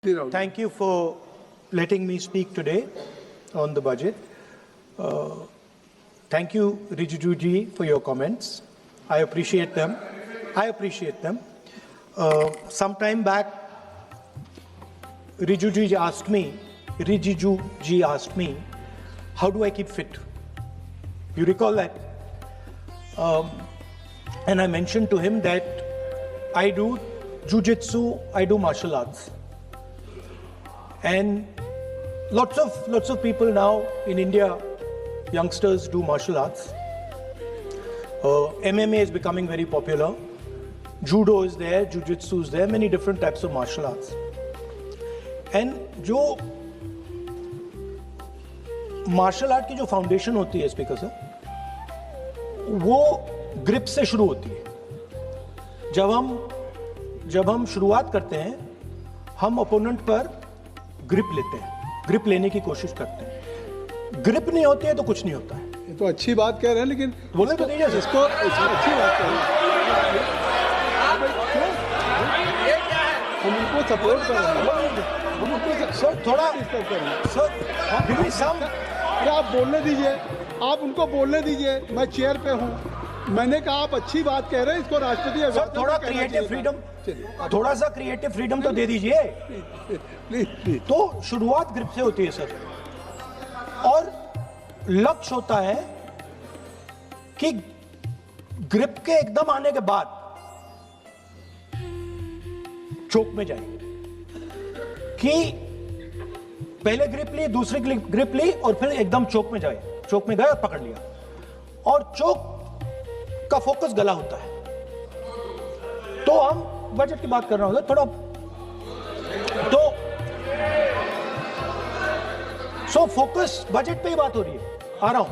Thank you for letting me speak today on the budget. Thank you, Rijiju ji, for your comments. I appreciate them. Some time back, Rijiju ji asked me, how do I keep fit? You recall that? And I mentioned to him that I do jiu-jitsu, I do martial arts. And lots of people now in India, youngsters do martial arts. MMA is becoming very popular. Judo is there, jiu-jitsu is there, many different types of martial arts. And जो martial art की जो foundation होती है speaker sir, वो grip से शुरू होती है. जब हम शुरुआत करते हैं, हम opponent पर ग्रिप लेते हैं, ग्रिप लेने की कोशिश करते हैं. ग्रिप नहीं होती है तो कुछ नहीं होता है. ये तो अच्छी बात कह रहे हैं, लेकिन बोले तो दीजिए इसको अच्छी बात कह रहे हैं. हम उनको सपोर्ट कर रहे हैं. हम उनको सर थोड़ा डिस्टर्ब कर रहे हैं. सर अरे आप बोलने दीजिए, आप उनको बोलने दीजिए. मैं चेयर पे हूँ. मैंने कहा आप अच्छी बात कह रहे हैं, इसको राष्ट्रपति सर थोड़ा क्रिएटिव फ्रीडम, थोड़ा सा क्रिएटिव फ्रीडम तो दे दीजिए. प्लीज. तो शुरुआत ग्रिप से होती है सर, और लक्ष्य होता है कि ग्रिप के एकदम आने के बाद चोक में जाए. कि पहले ग्रिप ली, दूसरी ग्रिप ली और फिर एकदम चोक में जाए. चोक में गए और पकड़ लिया, और चोक का फोकस गला होता है. तो हम बजट की बात कर रहे हैं थोड़ा, तो सो फोकस बजट पे ही बात हो रही है. आ रहा हूं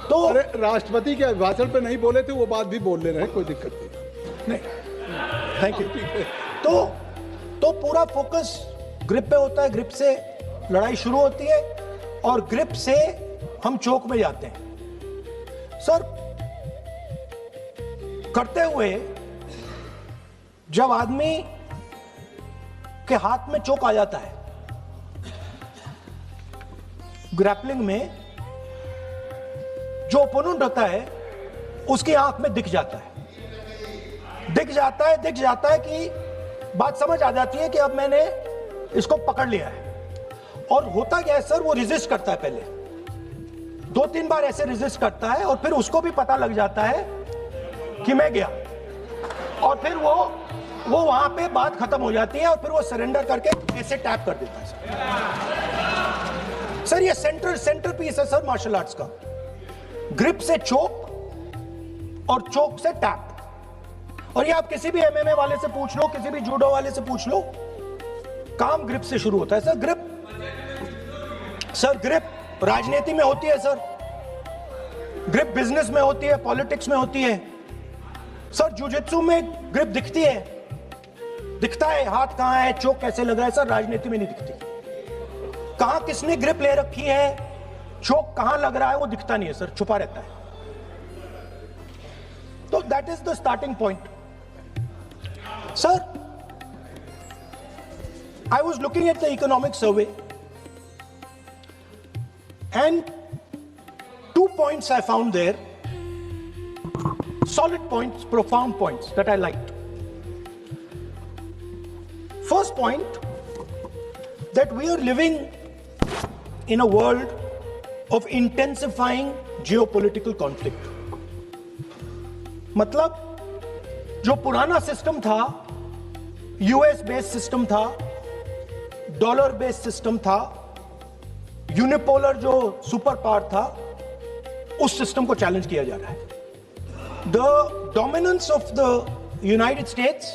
तो. अरे राष्ट्रपति के भाषण पे नहीं बोले थे, वो बात भी बोल ले रहे हैं, कोई दिक्कत नहीं. Thank you. तो पूरा फोकस ग्रिप पे होता है. ग्रिप से लड़ाई शुरू होती है और ग्रिप से हम चौक में जाते हैं. सर करते हुए जब आदमी के हाथ में चोक आ जाता है, ग्रैपलिंग में जो ओपोनेंट होता है उसकी आंख में दिख जाता है कि बात समझ आ जाती है कि अब मैंने इसको पकड़ लिया है. और होता क्या है सर, वो रेजिस्ट करता है. पहले 2-3 बार ऐसे रेजिस्ट करता है और फिर उसको भी पता लग जाता है कि मैं गया, और फिर वो वहां पे बात खत्म हो जाती है और फिर वो सरेंडर करके ऐसे टैप कर देता है. सर ये सेंटर पीस है सर मार्शल आर्ट्स का. ग्रिप से चोक और चोक से टैप. और ये आप किसी भी एमएमए वाले से पूछ लो, किसी भी जूडो वाले से पूछ लो, काम ग्रिप से शुरू होता है. सर ग्रिप राजनीति में होती है सर, ग्रिप बिजनेस में होती है, पॉलिटिक्स में होती है. सर जुजित्सु में ग्रिप दिखता है हाथ कहां है, चोक कैसे लग रहा है. सर राजनीति में नहीं दिखती. कहां किसने ग्रिप ले रखी है, चोक कहां लग रहा है, वो दिखता नहीं है सर, छुपा रहता है. तो that is the starting point. Sir I was looking at the economic survey and 2 points I found there, solid points, profound points that I liked. First point, that we are living in a world of intensifying geopolitical conflict. मतलब जो पुराना system था, US based system था, dollar based system था, unipolar जो super power था, उस system को चैलेंज किया जा रहा है. The dominance of the United states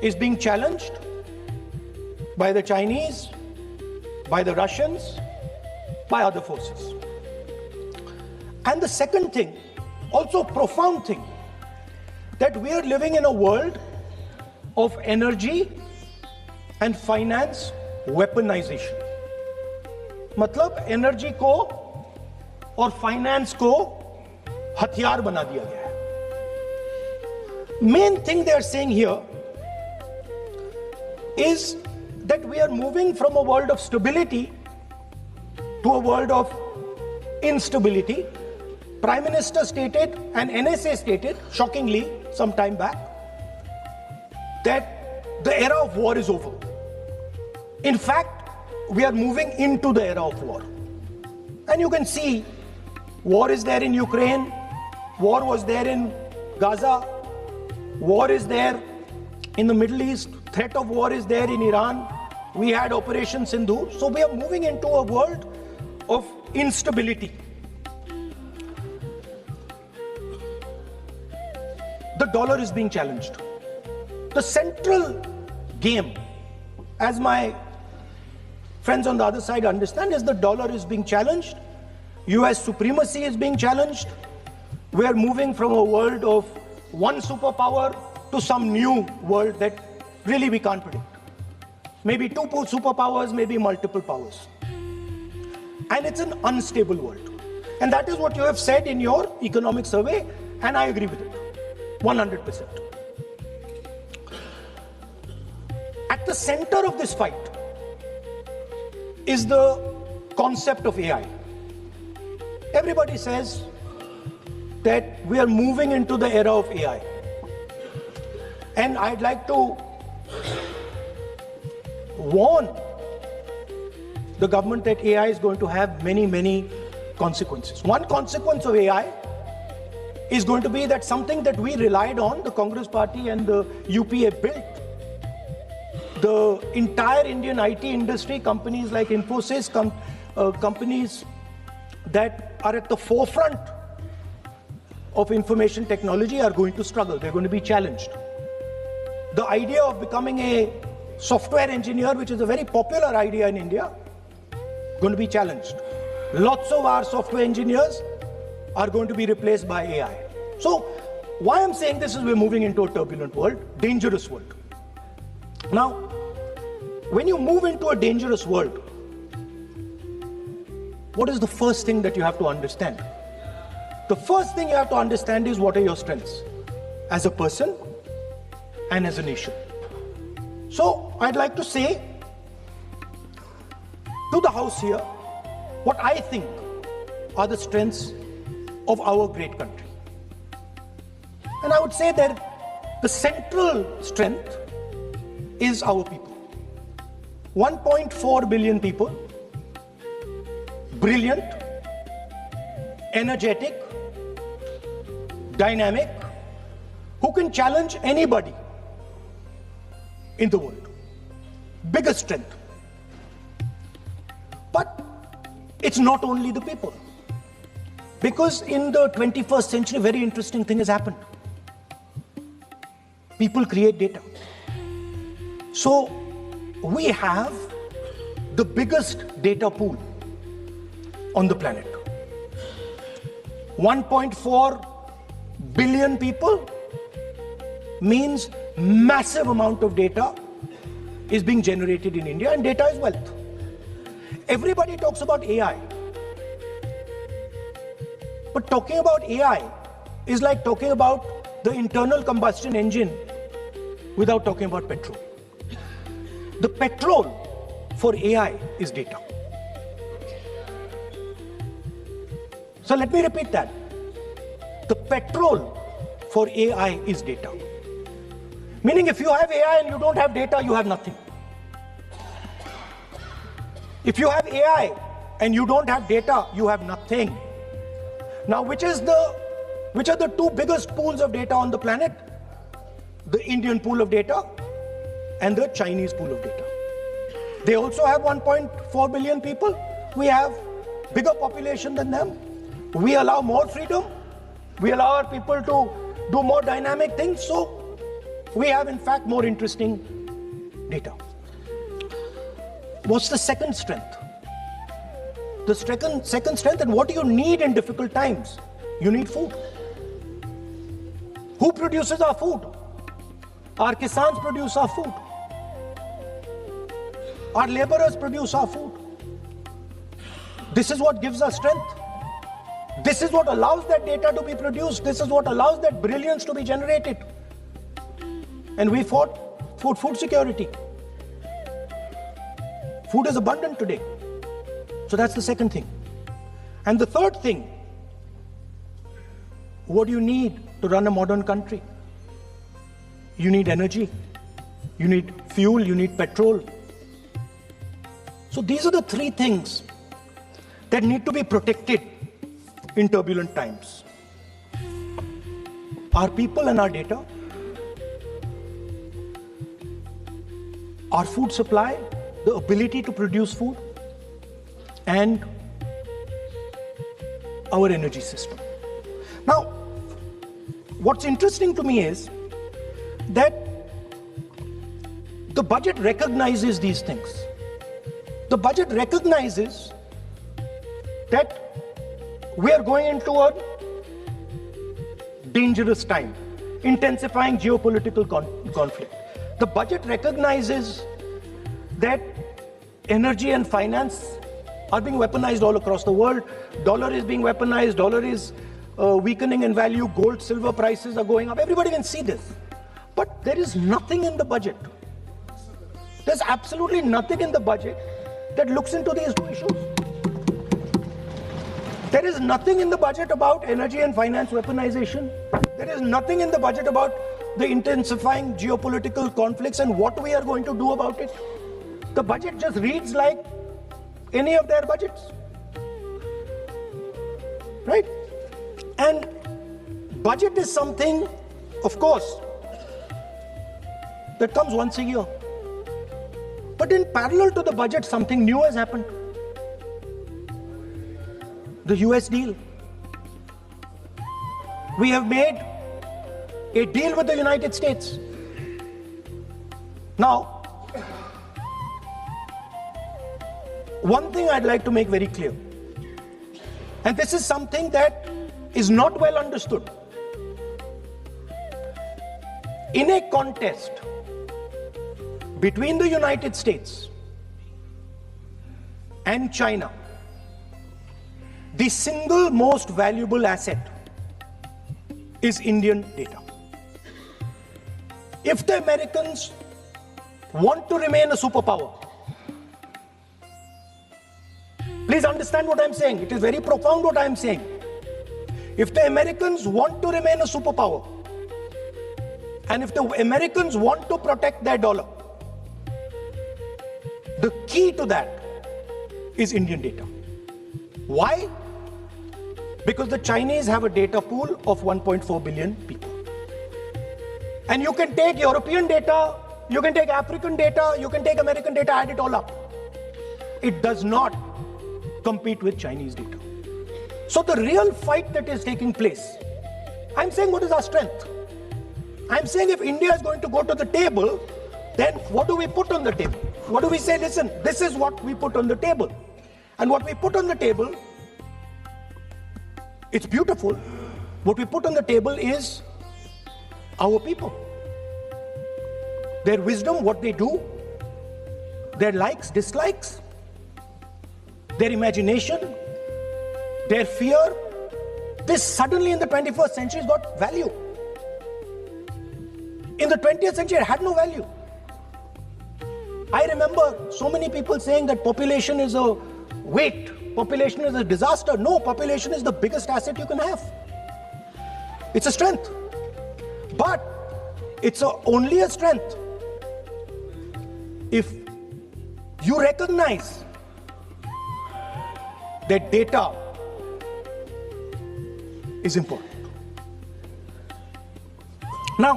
is being challenged by the Chinese, by the Russians, by other forces. And the second thing, also profound thing, that we are living in a world of energy and finance weaponization. मतलब energy को और finance को हथियार बना दिया गया है. Main thing they are saying here is that we are moving from a world of stability to a world of instability. Prime Minister stated and NSA stated, shockingly, some time back, that the era of war is over. In fact, we are moving into the era of war. And you can see, war is there in Ukraine, war was there in Gaza, war is there in the Middle East, threat of war is there in Iran. We had Operation Sindoor. So we are moving into a world of instability. The dollar is being challenged. The central game, as my friends on the other side understand, is the dollar is being challenged. US supremacy is being challenged. We are moving from a world of one superpower to some new world that really we can't predict. Maybe two superpowers, maybe multiple powers. And it's an unstable world. And that is what you have said in your economic survey, and I agree with it, 100%. At the center of this fight is the concept of AI. Everybody says that we are moving into the era of AI. And I'd like to warn the government that AI is going to have many, many consequences. One consequence of AI is going to be that something that we relied on, the Congress Party and the UPA built, the entire Indian IT industry, companies like Infosys, companies that are at the forefront of information technology are going to struggle. They're going to be challenged. The idea of becoming a software engineer, which is a very popular idea in India, going to be challenged. Lots of our software engineers are going to be replaced by AI. So why I'm saying this is we're moving into a turbulent world, dangerous world. Now, when you move into a dangerous world, what is the first thing that you have to understand? The first thing you have to understand is what are your strengths as a person and as a nation. So I'd like to say to the House here what I think are the strengths of our great country. And I would say that the central strength is our people. 1.4 billion people, brilliant, energetic, dynamic, who can challenge anybody in the world. Biggest strength. But it's not only the people. Because in the 21st century, a very interesting thing has happened. People create data. So we have the biggest data pool on the planet. 1.4 billion people means massive amount of data is being generated in India, and data is wealth. Everybody talks about AI. But talking about AI is like talking about the internal combustion engine without talking about petrol. The petrol for AI is data. So let me repeat that. The petrol for AI is data. Meaning if you have AI and you don't have data, you have nothing. If you have AI and you don't have data, you have nothing. Now, which are the two biggest pools of data on the planet? The Indian pool of data and the Chinese pool of data. They also have 1.4 billion people. We have bigger population than them. We allow more freedom. We allow our people to do more dynamic things. So we have, in fact, more interesting data. What's the second strength? The second strength, and what do you need in difficult times? You need food. Who produces our food? Our Kisans produce our food. Our laborers produce our food. This is what gives us strength. This is what allows that data to be produced. This is what allows that brilliance to be generated. And we fought for food security. Food is abundant today. So that's the second thing. And the third thing, what do you need to run a modern country? You need energy, you need fuel, you need petrol. So these are the three things that need to be protected in turbulent times. Our people and our data, our food supply, the ability to produce food, and our energy system. Now, what's interesting to me is that the budget recognizes these things. The budget recognizes that we are going into a dangerous time, intensifying geopolitical conflict. The budget recognizes that energy and finance are being weaponized all across the world. Dollar is being weaponized, dollar is weakening in value, gold, silver prices are going up. Everybody can see this. But there is nothing in the budget. There's absolutely nothing in the budget that looks into these two issues. There is nothing in the budget about energy and finance weaponization. There is nothing in the budget about the intensifying geopolitical conflicts and what we are going to do about it. The budget just reads like any of their budgets. Right? And budget is something, of course, that comes once a year. But in parallel to the budget, something new has happened. The US deal. We have made a deal with the United States. Now, one thing I'd like to make very clear, and this is something that is not well understood. In a contest between the United States and China, the single most valuable asset is Indian data. If the Americans want to remain a superpower, please understand what I'm saying. It is very profound what I'm saying. If the Americans want to remain a superpower, and if the Americans want to protect their dollar, the key to that is Indian data. Why? Because the Chinese have a data pool of 1.4 billion people. And you can take European data, you can take African data, you can take American data, add it all up. It does not compete with Chinese data. So the real fight that is taking place, I'm saying what is our strength? I'm saying if India is going to go to the table, then what do we put on the table? What do we say? Listen, this is what we put on the table. And what we put on the table, it's beautiful. What we put on the table is our people. Their wisdom, what they do, their likes, dislikes, their imagination, their fear. This suddenly in the 21st century has got value. In the 20th century, it had no value. I remember so many people saying that population is a weight, population is a disaster. No, population is the biggest asset you can have. It's a strength. But it's only a strength if you recognize that data is important. Now,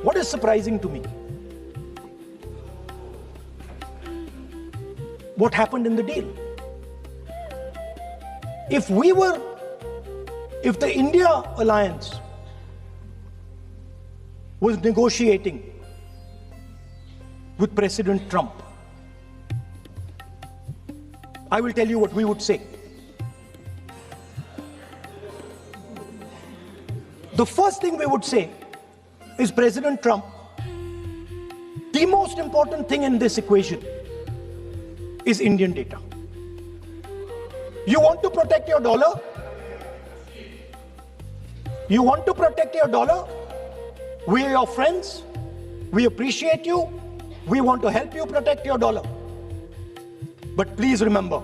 what is surprising to me? What happened in the deal? If the India alliance was negotiating with President Trump, I will tell you what we would say. The first thing we would say is, President Trump, the most important thing in this equation is Indian data. You want to protect your dollar? You want to protect your dollar? We are your friends. We appreciate you. We want to help you protect your dollar. But please remember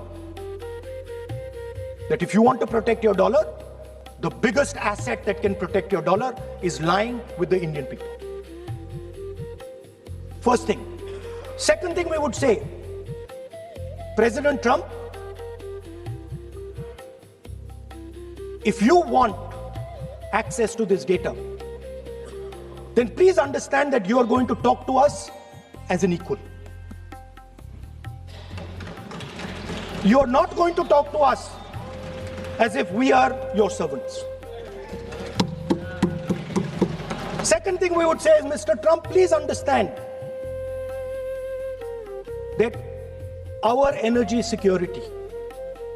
that if you want to protect your dollar, the biggest asset that can protect your dollar is lying with the Indian people. First thing. Second thing we would say, President Trump, if you want access to this data, then please understand that you are going to talk to us as an equal. You are not going to talk to us as if we are your servants. Second thing we would say is, Mr. Trump, please understand that our energy security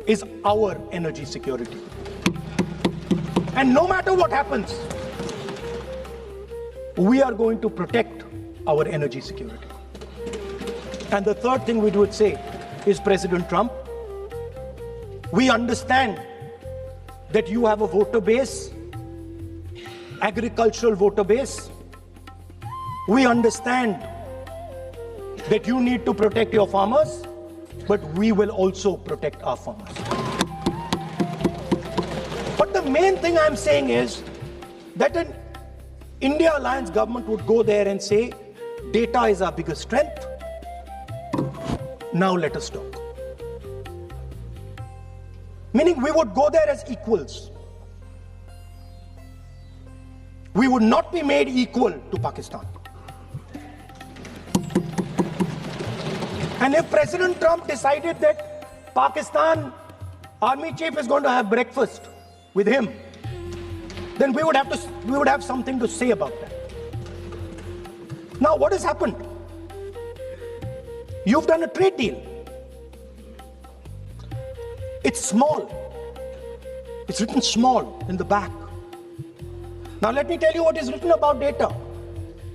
is our energy security. And no matter what happens, we are going to protect our energy security. And the third thing we would say is, President Trump, we understand that you have a voter base, agricultural voter base. We understand that you need to protect your farmers, but we will also protect our farmers. But the main thing I'm saying is that an India Alliance government would go there and say, data is our biggest strength. Now let us talk. Meaning we would go there as equals. We would not be made equal to Pakistan. And if President Trump decided that Pakistan army chief is going to have breakfast with him, then we would have something to say about that. Now what has happened? You've done a trade deal. It's small. It's written small in the back. Now let me tell you what is written about data.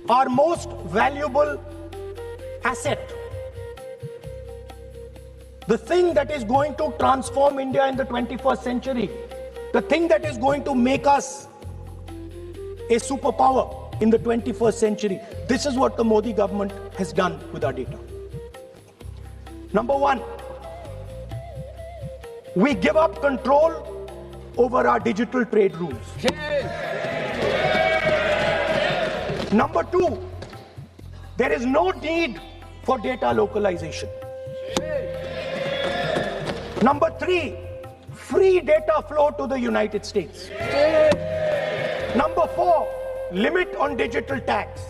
Our most valuable asset. The thing that is going to transform India in the 21st century. The thing that is going to make us a superpower in the 21st century. This is what the Modi government has done with our data. Number one, we give up control over our digital trade rules. Number two, there is no need for data localization. Number three, free data flow to the United States. Number four, limit on digital tax.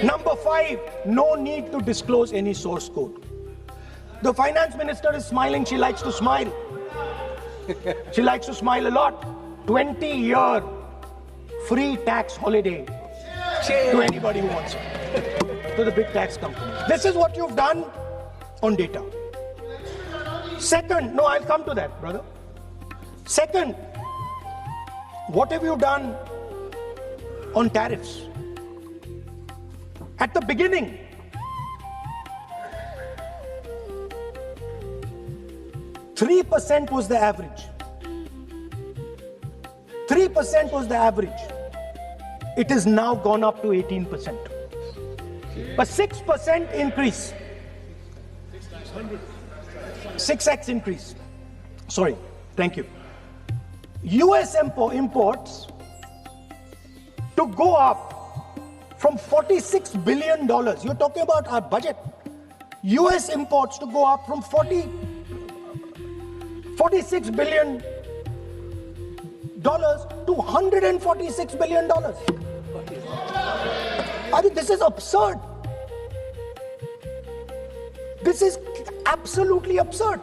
Number five, no need to disclose any source code. The finance minister is smiling. She likes to smile. She likes to smile a lot. 20-year free tax holiday to anybody who wants it, to the big tax companies. This is what you've done on data. Second, no, I'll come to that, brother. Second, what have you done on tariffs? At the beginning, %3 was the average. 3% was the average. It has now gone up to 18%. A 6% increase. 6x increase. Sorry, thank you. US imports to go up from $46 billion. You're talking about our budget. US imports to go up from $46 billion to $146 billion. I mean, this is absurd. This is absolutely absurd.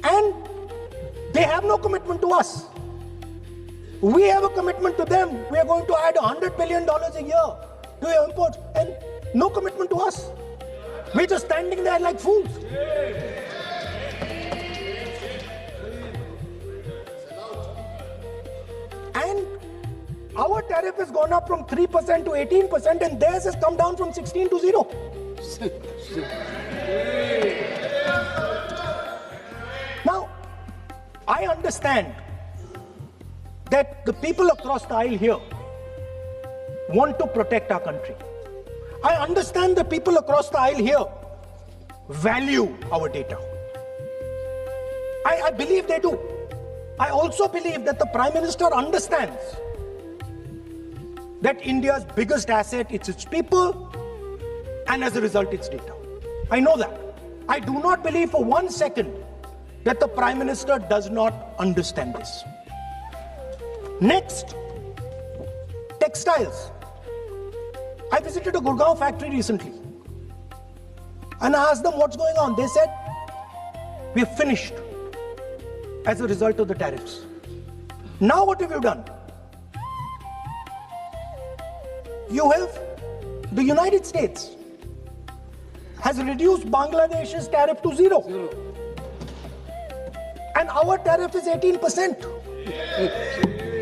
And they have no commitment to us. We have a commitment to them. We are going to add $100 billion a year to your imports, and no commitment to us. We're just standing there like fools. And our tariff has gone up from 3% to 18%, and theirs has come down from 16 to 0. Now, I understand that the people across the aisle here want to protect our country. I understand the people across the aisle here value our data. I believe they do. I also believe that the Prime Minister understands that India's biggest asset is its people, and as a result, its data. I know that. I do not believe for 1 second that the Prime Minister does not understand this. Next, textiles. I visited a Gurgaon factory recently and I asked them what's going on. They said, we have finished as a result of the tariffs. Now what have you done? You have, the United States has reduced Bangladesh's tariff to 0. And our tariff is 18%.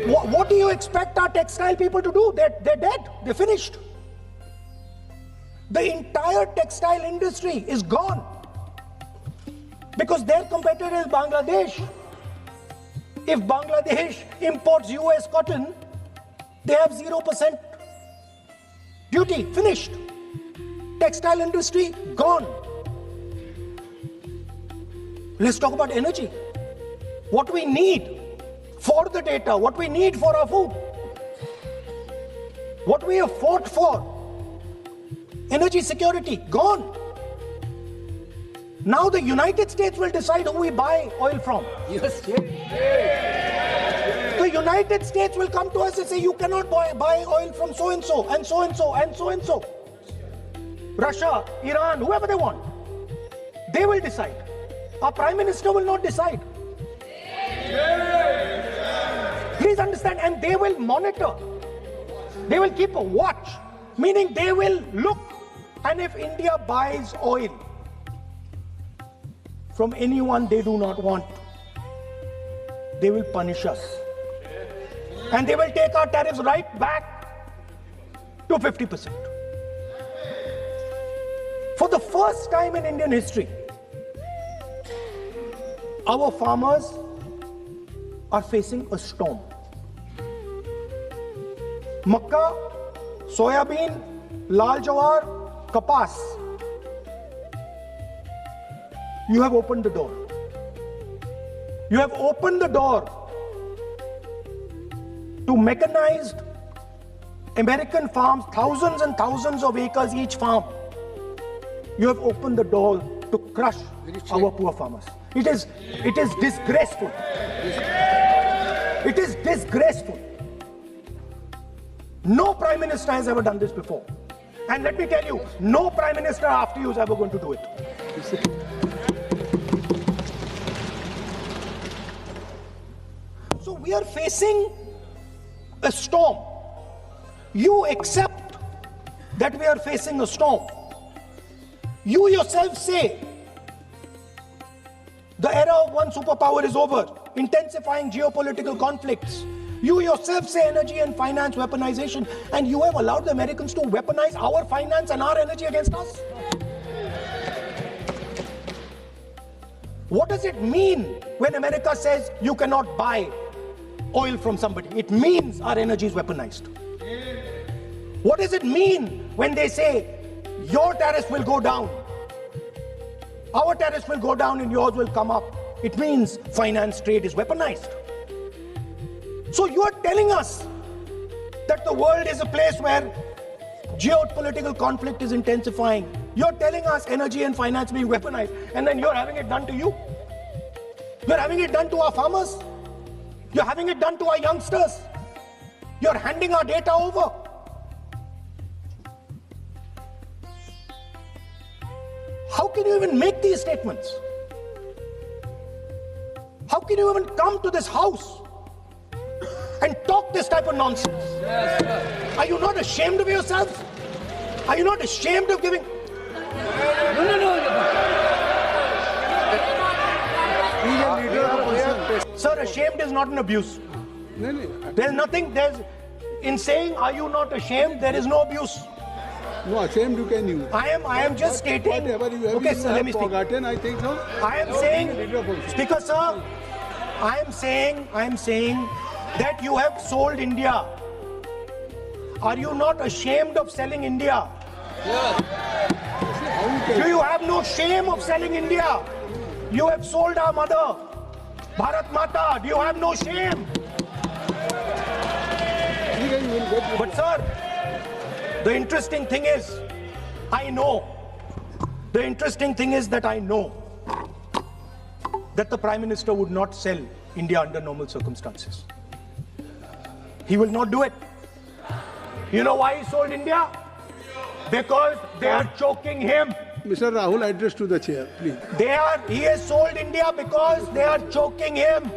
What do you expect our textile people to do? They're dead. They're finished. The entire textile industry is gone because their competitor is Bangladesh. If Bangladesh imports US cotton, they have 0% duty. Finished. Textile industry gone. Let's talk about energy. What we need for the data, what we need for our food, what we have fought for, energy security, gone. Now the United States will decide who we buy oil from. Yes. The United States will come to us and say, you cannot buy oil from so-and-so, and so-and-so, and so-and-so. Russia, Iran, whoever they want. They will decide. Our Prime Minister will not decide. Please understand, and they will monitor. They will keep a watch, meaning they will look, and if India buys oil from anyone they do not want, they will punish us. And they will take our tariffs right back to 50%. For the first time in Indian history, our farmers are facing a storm. Makka, soybean, lal jawar, kapas. You have opened the door. You have opened the door to mechanized American farms, thousands and thousands of acres each farm. You have opened the door to crush our poor farmers. It is disgraceful. It is disgraceful. No Prime Minister has ever done this before. And let me tell you, no Prime Minister after you is ever going to do it. So we are facing a storm. You accept that we are facing a storm. You yourself say the era of one superpower is over, intensifying geopolitical conflicts. You yourself say energy and finance weaponization, and you have allowed the Americans to weaponize our finance and our energy against us. What does it mean when America says you cannot buy oil from somebody? It means our energy is weaponized. What does it mean when they say your tariffs will go down, our tariffs will go down and yours will come up? It means finance trade is weaponized. So you are telling us that the world is a place where geopolitical conflict is intensifying. You're telling us energy and finance being weaponized, and then you're having it done to you. You're having it done to our farmers. You're having it done to our youngsters. You're handing our data over. How can you even make these statements? How can you even come to this house and talk this type of nonsense? Yes, Are you not ashamed of yourselves? Are you not ashamed of giving? No. Sir, ashamed is not an abuse. There's nothing, in saying, are you not ashamed, there is no abuse. No, ashamed you can use. I am just stating. Whatever you have, Okay, you sir, have let me speak. forgotten, I think so. I am saying, Speaker sir, I am saying that you have sold India. Are you not ashamed of selling India? Do you have no shame of selling India? You have sold our mother, Bharat Mata. Do you have no shame? But sir, the interesting thing is, I know. The interesting thing is that I know that the Prime Minister would not sell India under normal circumstances. He will not do it. You know why he sold India? Because they are choking him. Mr. Rahul, address to the chair, please. He has sold India because they are choking him.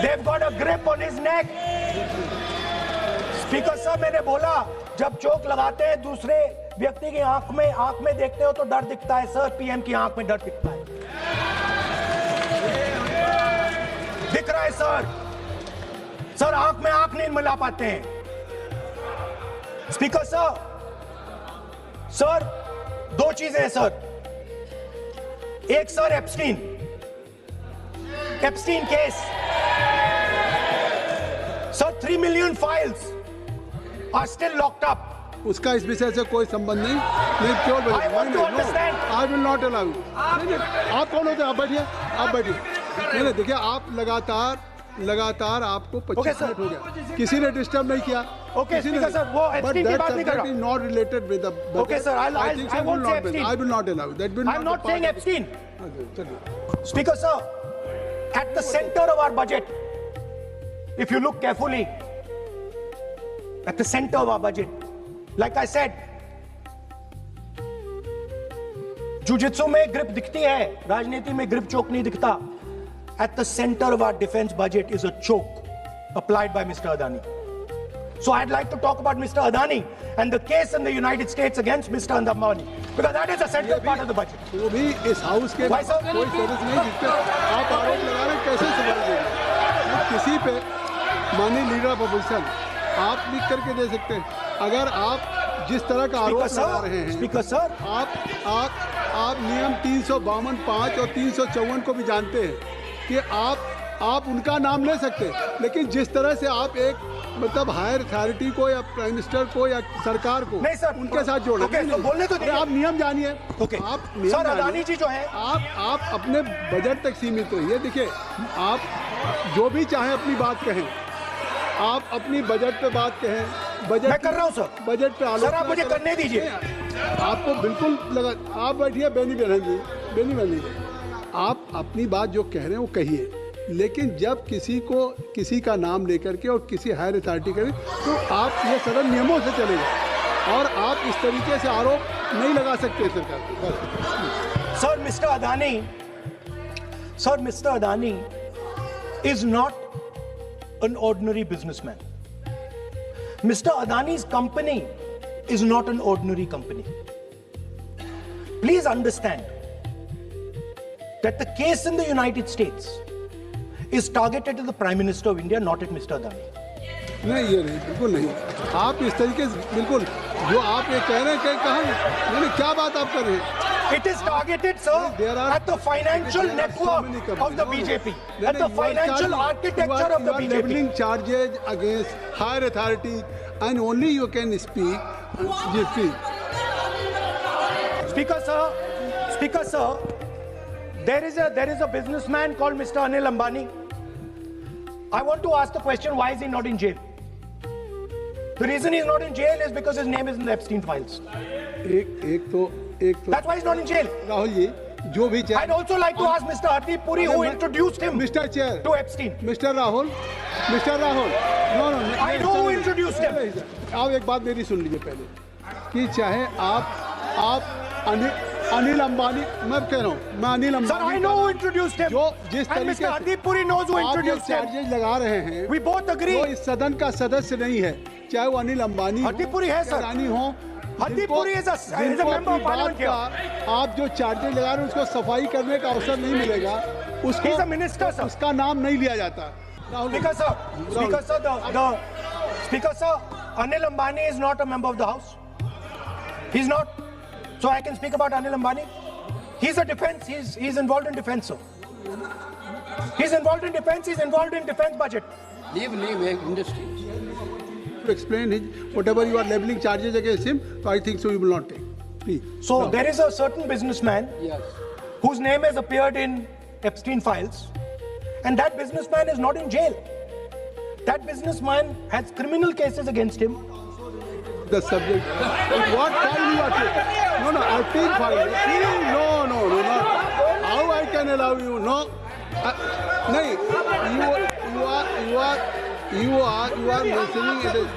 They've got a grip on his neck. Speaker साहब, मैंने बोला जब चोक लगाते हैं दूसरे व्यक्ति की आंख में देखते हो तो डर दिखता है सर, पीएम की आंख में डर दिखता है, दिख रहा है सर आंख में आंख नहीं मिला पाते हैं। स्पीकर सर दो चीजें हैं सर, एक sir Epstein case sir, 3 million files are still locked up. उसका इस विषय से कोई संबंध नहीं। क्यों I want to understand. I will not allow you. आप कौन होते हैं? आप बैठिए। नहीं, देखिए आप लगातार आपको 25 मिनट हो गया, किसी ने डिस्टर्ब नहीं किया। Okay, Speaker sir, वो Epstein की बात नहीं कर रहा। But that subject is not related with the. Okay sir, I won't say Epstein. I will not allow. That will not. I'm not saying Epstein. चलिए। Speaker sir, at the center of our budget, if you look carefully, at the center of our budget, like I said, jujitsu में grip दिखती है, राजनीति में grip चोक नहीं दिखता। At the center of our defense budget is a choke applied by Mr. Adani. So I'd like to talk about Mr. Adani and the case in the United States against Mr. Ambani, because that is a central part of the budget. वो भी इस house के Why, sir? कोई service नहीं, जिस पे आप आरोप लगा रहे हैं, कैसे सवाल देंगे? किसी पे माननीय लीडर ऑफ अपोजिशन आप लिख करके दे सकते हैं। अगर आप जिस तरह का आरोप लगा रहे हैं, स्पीकर सर, आप नियम 352(5) और 354 को भी जानते हैं कि आप उनका नाम ले सकते हैं, लेकिन जिस तरह से आप एक मतलब हायर अथॉरिटी को या प्राइम मिनिस्टर को या सरकार को नहीं सर, उनके साथ जोड़े। तो बोलने तो दीजिए। आप नियम जानिए। आप सर, अदानी जी जो है, आप अपने बजट तक सीमित रहिए। देखिए, आप जो भी चाहें अपनी बात कहें, आप अपनी बजट पे बात कहें, बजट मैं कर रहा हूं सर, बजट पे सर आप मुझे करने दीजिए। आपको बिल्कुल लगा, आप बैठिए बेनी बहन जी, आप अपनी बात जो कह रहे हैं वो कहिए, लेकिन जब किसी का नाम लेकर के और किसी हायर अथॉरिटी करें तो आप ये सरल नियमों से चलेगा और आप इस तरीके से आरोप नहीं लगा सकते सरकार को। Sir mister Adani is not an ordinary businessman. Mr. Adani's company is not an ordinary company. Please understand that the case in the United States is targeted at the Prime Minister of India, not at Mr. Adani. नहीं, ये नहीं, बिल्कुल नहीं। आप इस तरीके से बिल्कुल जो आप ये कह रहे हैं, कहाँ क्या बात आप कर रहे हैं? It is targeted, sir, at the financial network of the BJP, at the financial architecture of the BJP. Leveling charges against higher authority, and only you can speak. Speaker sir, there is a businessman called Mr. Anil Ambani. I want to ask the question: why is he not in jail? The reason he's not in jail is because his name is in the Epstein files. That's why he's not in jail. Rahul ji, जो भी I'd also like to ask Mr. Hardeep Puri, who introduced him Mr. Chair to Epstein. Mr. Rahul, no, I know who introduced him. आप एक बात मेरी सुन लीजिए पहले, कि चाहे आप अनिल अंबानी, मैं कह रहा हूँ, मैं Anil Ambani, Sir, I know who introduced him. जो जिस And तरीके Mr. Hardeep Puri knows who introduced him. Charges लगा रहे हैं, We both agree. वो इस सदन का सदस्य नहीं है, चाहे वो अनिल अंबानी Hardeep Puri है सर, अडानी हो। Hardeep Puri is a member of parliament here. आप जो चार्जेज लगा रहे हैं उसको सफाई करने का अवसर नहीं मिलेगा, उसको He's a minister, sir. उसका नाम नहीं लिया जाता। Speaker sir, Anil Ambani is not a member of the House. He's not. So I can speak about Anil Ambani. He's a defense. He's involved in defense, sir. He's involved in defense. He's involved in defense budget. Leave industry. To explain whatever you are leveling charges against him, so I think so you will not take. Please. So No. there is a certain businessman Yes. whose name has appeared in Epstein files, and that businessman is not in jail. That businessman has criminal cases against him. The subject. What file you are taking? No, Epstein file. Please, no. How I can allow you? No. No. You are mentioning it is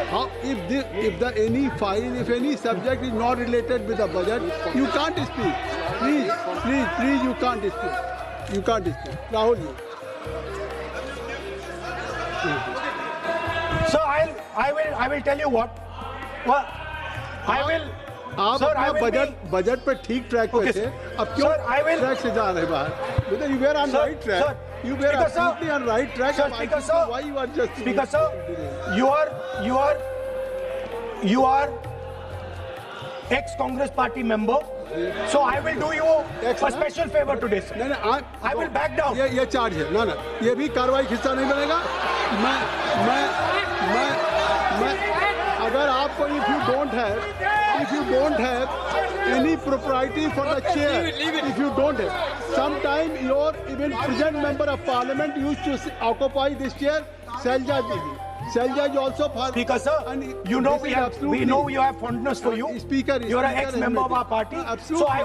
how if any subject is not related with the budget, you can't speak. Please, you can't speak. You can't speak. Rahul, you. So I will tell you what. Well, I will. आप Sir, I अपना will budget पे ठीक track पे Okay, थे, sir. अब क्यों Sir, I will- track से जा रहे बाहर? Because you were on Sir, right track. sir, You were Speaker, sir. absolutely on right track. Sir, I Speaker, think so. sir. Why you are just Speaker sir, you are ex-Congress party member. So I will do you Ex, a na? special favor today, sir. नहीं, I will back down. ये charge है ना ये भी कार्रवाई हिस्सा नहीं बनेगा मैं अगर आपको if you don't have any propriety for the chair, if you don't have, sometime your even present member of parliament used to occupy this chair, Selja Ji. Selja is also for Speaker sir, and you know this is absolutely- we know you have fondness for you. Speaker, you are an Speaker ex-member of has our party. made it. So Absolutely.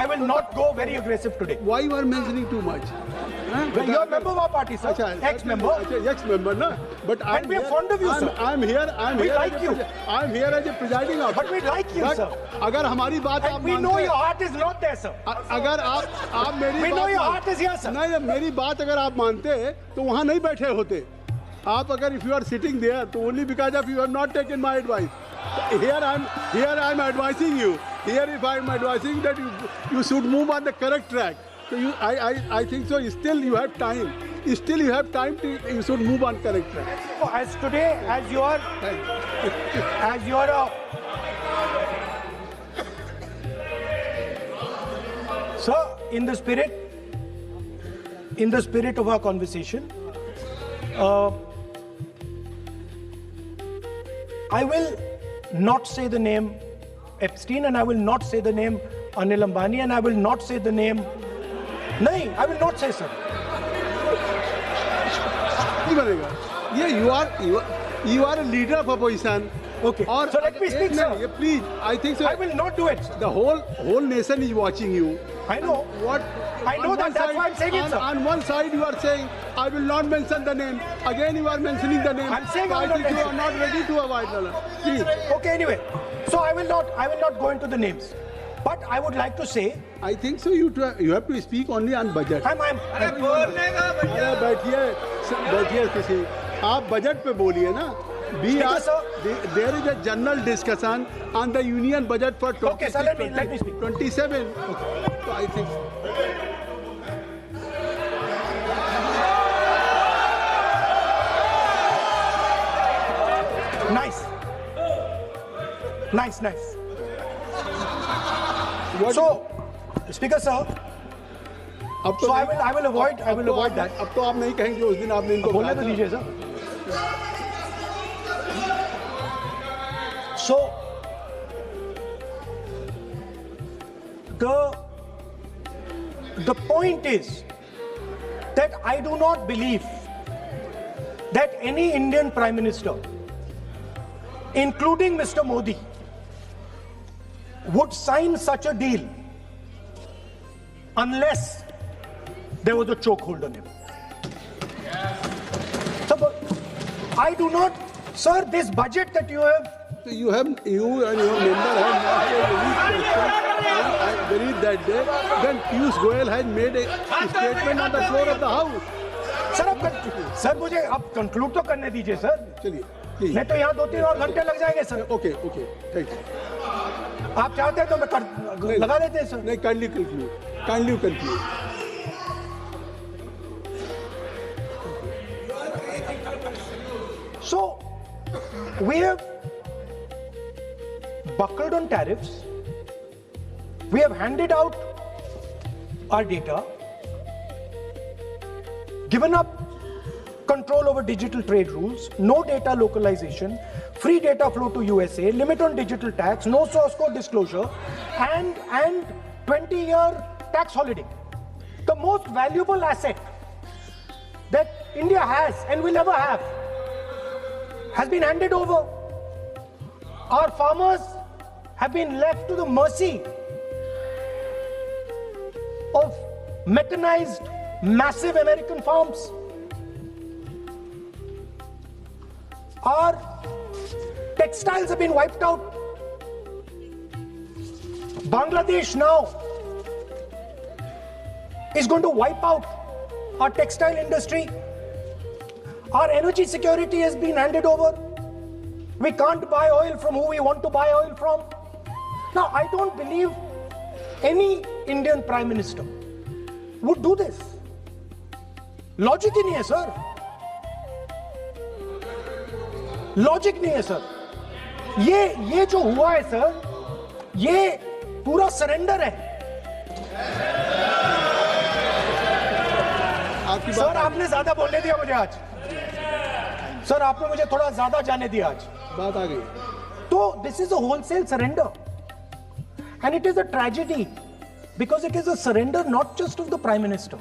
I will not go very aggressive today. Why you are mentioning too much? You are a member of our party, sir. Ex-member. Ex-member, na? But And we are fond of you, sir. I'm here. We here like as a you. I'm here as a presiding officer. But we like you, But sir. अगर हमारी बात आप And we मानते know हैं- your heart is not there, sir. अगर आप मेरी We know बात your मान- heart is here, sir. नहीं मेरी बात अगर आप मानते तो वहाँ नहीं बैठे होते आप अगर if you are sitting there तो only because of you have not taken my advice. Here I'm advising you. Here if I'm advising that you should move on the correct track. So I think so. Still you have time. Still you have time to you should move on correct track. So as today, as you are sir, in the spirit of our conversation, I will not say the name Epstein, and I will not say the name Anil Ambani, and I will not say the name. No, I will not say, sir. नहीं बनेगा ये you are a leader of opposition. Okay. और So let me speak, sir. ये please I think so. I will not do it, sir. The whole nation is watching you. I know. What? I know on that, one that's side- why I'm saying it, sir. On one side you are saying, I will not mention the name. Again you are mentioning the name. I'm saying so I I will not think you are mention. not ready to avoid the please. Okay, anyway. So I will not go into the names. But I would like to say, I think so you have to speak only on budget. I'm अरे बैठिए किसी आप budget पे बोलिए ना Speaker, sir. There is a general discussion on the union budget for 26, Okay, sir, let me speak. 27. So I think nice. what So, Speaker, sir, अब so I will avoid that. अब तो आप नहीं कहेंगे उस दिन आपने इनको बोलने कहा तो था। दीजिए, sir. So, the point is that I do not believe that any Indian Prime Minister, including Mr. Modi, would sign such a deal unless there was a chokehold on him. So, but I do not, sir, this budget that you have, So you and your member have not made any question. I believe that day. Then Piyush Goyal has made a statement on the floor of the house. Sir मुझे अब conclude तो करने दीजिए sir. चलिए please. नहीं तो यहाँ 2-3 और घंटे लग जाएंगे सर. Okay thank you. आप चाहते हैं तो मैं लगा देते हैं सर. नहीं kindly conclude. So we have buckled on tariffs. We have handed out our data, given up control over digital trade rules, no data localization, free data flow to USA, limit on digital tax, no source code disclosure, and 20-year tax holiday. The most valuable asset that India has and will ever have has been handed over. Our farmers have been left to the mercy of mechanized, massive American farms. Our textiles have been wiped out. Bangladesh now is going to wipe out our textile industry. Our energy security has been handed over. We can't buy oil from who we want to buy oil from. Now, I don't believe any Indian Prime Minister would do this. Logic ही नहीं है sir. Logic नहीं है sir. ये जो हुआ है sir, ये पूरा सरेंडर है. सर आपने ज्यादा बोलने दिया मुझे आज. सर आपने मुझे थोड़ा ज्यादा जाने दिया आज. बात आ गई. तो this is a wholesale surrender, and it is a tragedy because it is a surrender not just of the Prime Minister.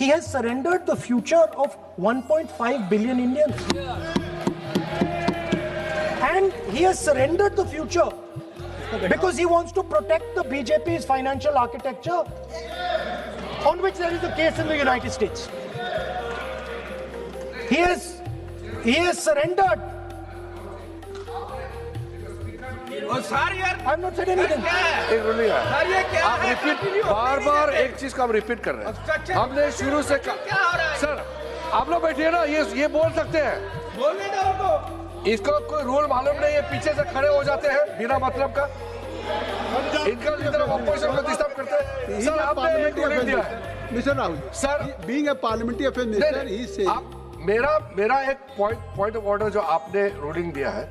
He has surrendered the future of 1.5 billion Indians. And he has surrendered the future because he wants to protect the BJP's financial architecture, on which there is a case in the United States. He has surrendered. I'm not saying anything. आप repeat बार एक चीज का हम repeat कर रहे हैं. हमने शुरू से सर आप लोग बैठिए ना, ये बोल सकते हैं. बोलने दो उनको. इसको कोई रूल मालूम नहीं है, पीछे से खड़े हो जाते हैं बिना मतलब का. इनका लीडर अपोजिशन को डिस्टर्ब करते हैं. सर आपने एक रूलिंग दिया है mister Rahul. Sir being a parliamentary affair minister ही से मेरा एक पॉइंट ऑफ ऑर्डर जो आपने रूलिंग दिया है,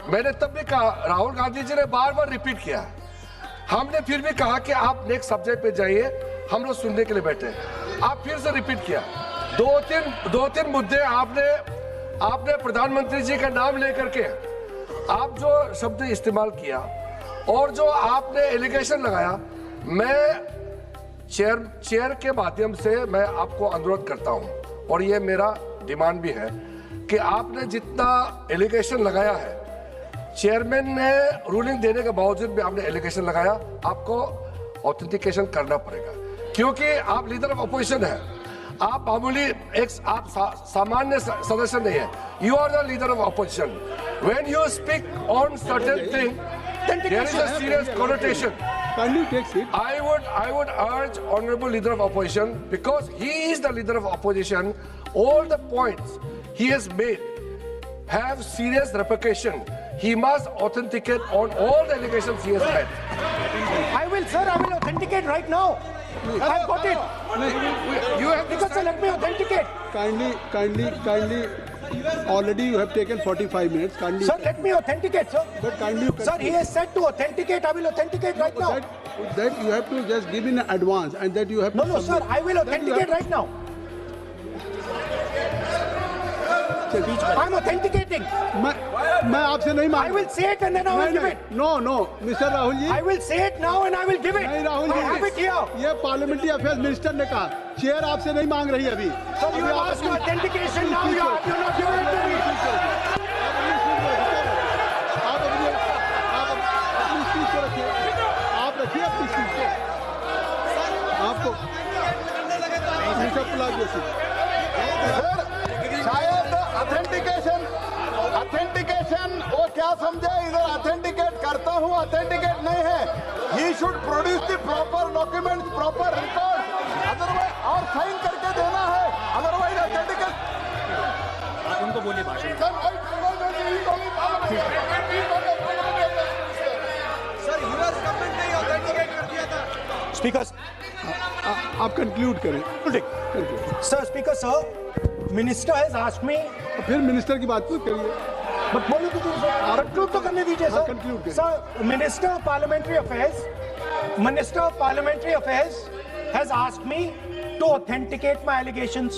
मैंने तब भी कहा, राहुल गांधी जी ने बार रिपीट किया. हमने फिर भी कहा कि आप नेक्स्ट सब्जेक्ट पे जाइए, हम लोग सुनने के लिए बैठे. आप फिर से रिपीट किया. दो तीन मुद्दे आपने प्रधानमंत्री जी का नाम लेकर के आप जो शब्द इस्तेमाल किया और जो आपने एलिगेशन लगाया, मैं चेयर के माध्यम से मैं आपको अनुरोध करता हूं, और ये मेरा डिमांड भी है कि आपने जितना एलिगेशन लगाया है, चेयरमैन ने रूलिंग देने के बावजूद भी आपने एलिगेशन लगाया, आपको ऑथेंटिकेशन करना पड़ेगा, क्योंकि आप लीडर ऑफ अपोजिशन है. आप मामूली आप सामान्य सदस्य नहीं है. You are the leader of opposition. When you speak on certain thing, there is a serious connotation. I would urge Honorable Leader of Opposition, because he is the Leader of Opposition, all the points he has made have serious repercussion. He must authenticate on all the allegations he has made. I will authenticate right now. I've got it. You have to because let me authenticate. Kindly. Already you have taken 45 minutes. Kindly. Sir, let me authenticate, sir. But kindly. Sir, he has said to authenticate. I will authenticate right now. That you have to just give in advance, and that you have. No, sir. I will authenticate right now. I'm authenticating. मैं आपसे नहीं मांग. I will say it and then I will give it. No, Mr. Rahul ji. I will say it now and I will give it. नहीं Rahul ji. I have it here. ये parliamentary affairs minister ने कहा, chair आपसे नहीं मांग रही अभी. So you have asked for authentication now. You are not giving it to me. आप अपनी स्पीच को रखिए. आप रखिए अपनी स्पीच को. आपको मिस्टर पुलाज जैसे शायद ऑथेंटिकेशन वो क्या समझे, इधर ऑथेंटिकेट करता हूँ, ऑथेंटिकेट नहीं है. He should produce the proper document, proper record, otherwise और साइन करके देना है, अदरवाइज ऑथेंटिकेट. उनको बोलिए भाषण. सर यूएस गवर्नमेंट ने ऑथेंटिकेट कर दिया था. Speaker. आप कंक्लूड करें. Sir, Speaker, sir. Minister has asked me. फिर मिनिस्टर की बात क्यों करिए. But बोलो तो कंक्लूड तो करने दीजिए सर. conclude करिए. Sir, Minister of Parliamentary Affairs has asked me to authenticate my allegations.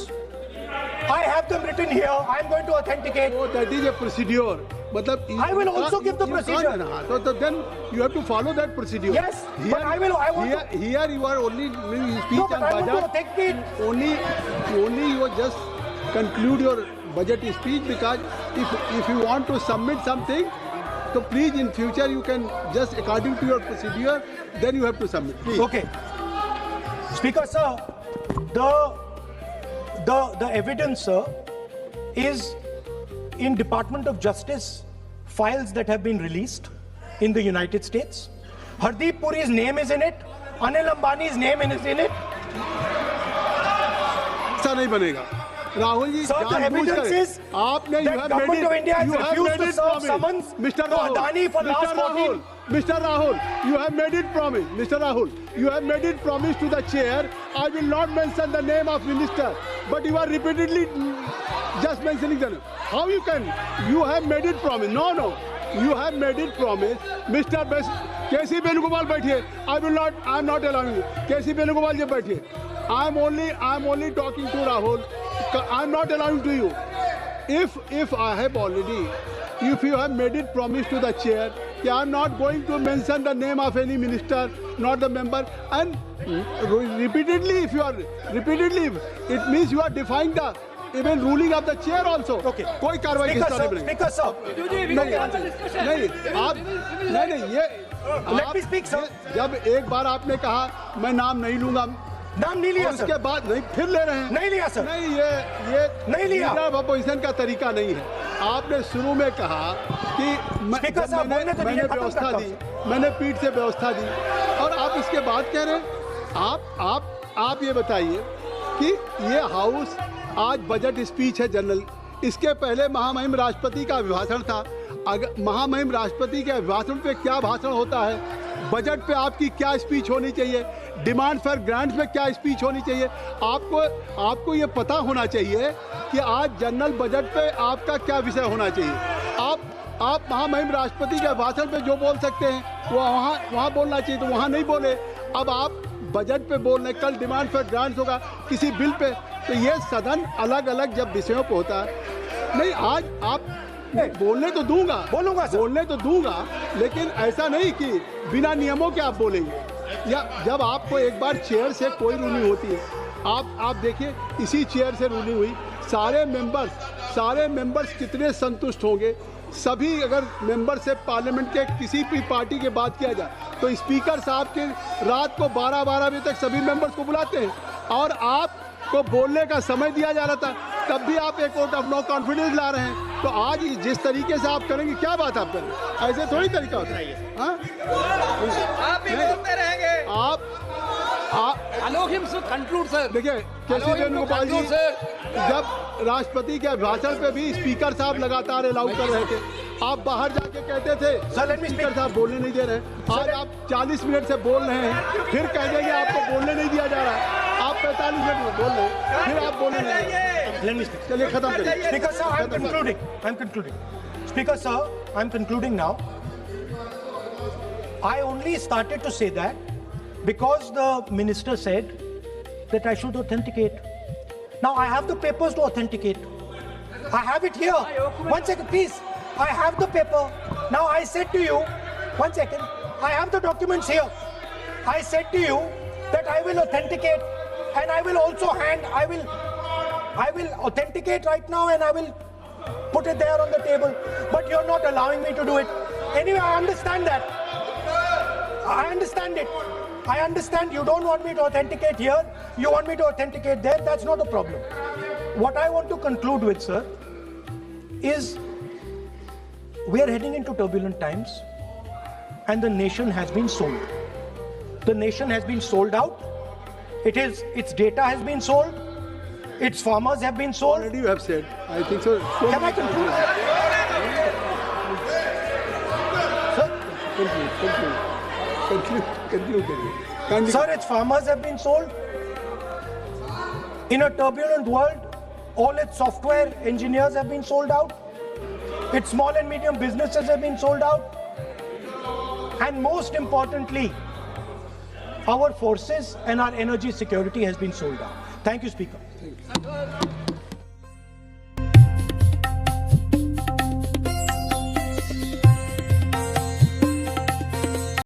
I have them written here. I'm going to authenticate. So that is a procedure. मतलब I will also give the procedure. So then you have to follow that procedure. Yes, but I want to. Here you are only speech No, on but I want to budget. authenticate. Only you just conclude your budget speech, because if you want to submit something, so please in future you can just according to your procedure, then you have to submit. Please. Okay. Speaker sir, the evidence, sir, is in Department of Justice files that have been released in the United States. Hardeep Puri's name is in it. Anil Ambani's name is in it. ऐसा नहीं बनेगा Rahul ji, Sir, the evidence is आपने that government of India has refused to serve summons to Adani for last 14. Mr. Rahul, you have made it promise. Mr. Rahul, you have made it promise to the chair. I will not mention the name of minister, but you are repeatedly just mentioning the name. How you can? You have made it promise. No. You have made it promise. Mr. K.C. Venugopal बैठिए. I am not allowing you. K.C. Venugopal जी बैठिए. I am only talking to Rahul. I am not allowing to you. If I have already, if you have made it promise to the chair, I am not going to mention the name of any minister, not the member, and repeatedly, it means you are defying the even ruling of the chair also. Okay. कोई कार्रवाई किस तरह नहीं Speaker sir. नहीं ये Let me speak, sir. जब एक बार आपने कहा मैं नाम नहीं लूंगा, नाम नहीं लिया उसके सर. बाद नहीं फिर ले रहे हैं. नहीं लिया सर. नहीं ये नहीं लिया. लीडर अपोजिशन का तरीका नहीं है. आपने शुरू में कहा कि स्पीकर साहब, बोलने तो मैंने दीजिए, खत्म व्यवस्था करता दी, मैंने पीठ से व्यवस्था दी, और आप इसके बाद कह रहे हैं. आप ये बताइए कि ये हाउस आज बजट स्पीच है जनरल, इसके पहले महामहिम राष्ट्रपति का अभिभाषण था. अगर महामहिम राष्ट्रपति के अभिभाषण पे क्या भाषण होता है, बजट पे आपकी क्या स्पीच होनी चाहिए, डिमांड फॉर ग्रांट्स में क्या स्पीच होनी चाहिए, आपको ये पता होना चाहिए कि आज जनरल बजट पे आपका क्या विषय होना चाहिए. आप महामहिम राष्ट्रपति के भाषण पे जो बोल सकते हैं वो वहाँ बोलना चाहिए, तो वहाँ नहीं बोले. अब आप बजट पे बोल रहे, कल डिमांड फॉर ग्रांट्स होगा किसी बिल पे, तो ये सदन अलग अलग जब विषयों पे होता है. नहीं, आज आप बोलने तो दूंगा, लेकिन ऐसा नहीं कि बिना नियमों के आप बोलेंगे. या जब आपको एक बार चेयर से कोई रूलिंग होती है, आप देखिए इसी चेयर से रूलिंग हुई, सारे मेंबर्स कितने संतुष्ट होंगे. सभी अगर मेंबर से पार्लियामेंट के किसी भी पार्टी की बात किया जाए तो स्पीकर साहब के रात को 12 बजे तक सभी मेंबर्स को बुलाते हैं, और आपको बोलने का समय दिया जा रहा था, तब भी आप एक वोट ऑफ नो कॉन्फिडेंस ला रहे हैं. तो आज जिस तरीके से आप करेंगे, क्या बात आप करें, ऐसे थोड़ी तरीका होता है. हाँ, आप भी बोलते रहेंगे. आप Allow him to conclude, sir. देखिए के.सी. वेणुगोपाल जी जब राष्ट्रपति के भाषण पे भी स्पीकर साहब लगातार अलाउ कर रहे थे, आप बाहर जाके कहते थे स्पीकर साहब बोलने नहीं दे रहे. आज आप 40 मिनट से बोल रहे हैं, फिर कह देंगे आपको बोलने नहीं दिया जा रहा. आप 45 मिनट में बोल रहे हैं, फिर आप बोलने नहीं दे रहे. चलिए खत्म करिए. Speaker sir, I'm concluding. Speaker sir, I'm concluding now. I only started to say that because the minister said that I should authenticate. Now I have the papers to authenticate. I have it here. 1 second, please. I have the paper. Now I said to you, 1 second. I have the documents here. I said to you that I will authenticate, and I will also I will authenticate right now, and I will put it there on the table. But you're not allowing me to do it. Anyway, I understand that. I understand it. I understand you don't want me to authenticate here, you want me to authenticate there, that's not a problem. What I want to conclude with, sir, is we are heading into turbulent times, and the nation has been sold. The nation has been sold out. Its data has been sold. Its farmers have been sold. Already you have said. I think so. Can I conclude? Sir? Conclude. Sir, its farmers have been sold. In a turbulent world, all its software engineers have been sold out. Its small and medium businesses have been sold out. And most importantly, our forces and our energy security has been sold out. Thank you, Speaker. Thank you.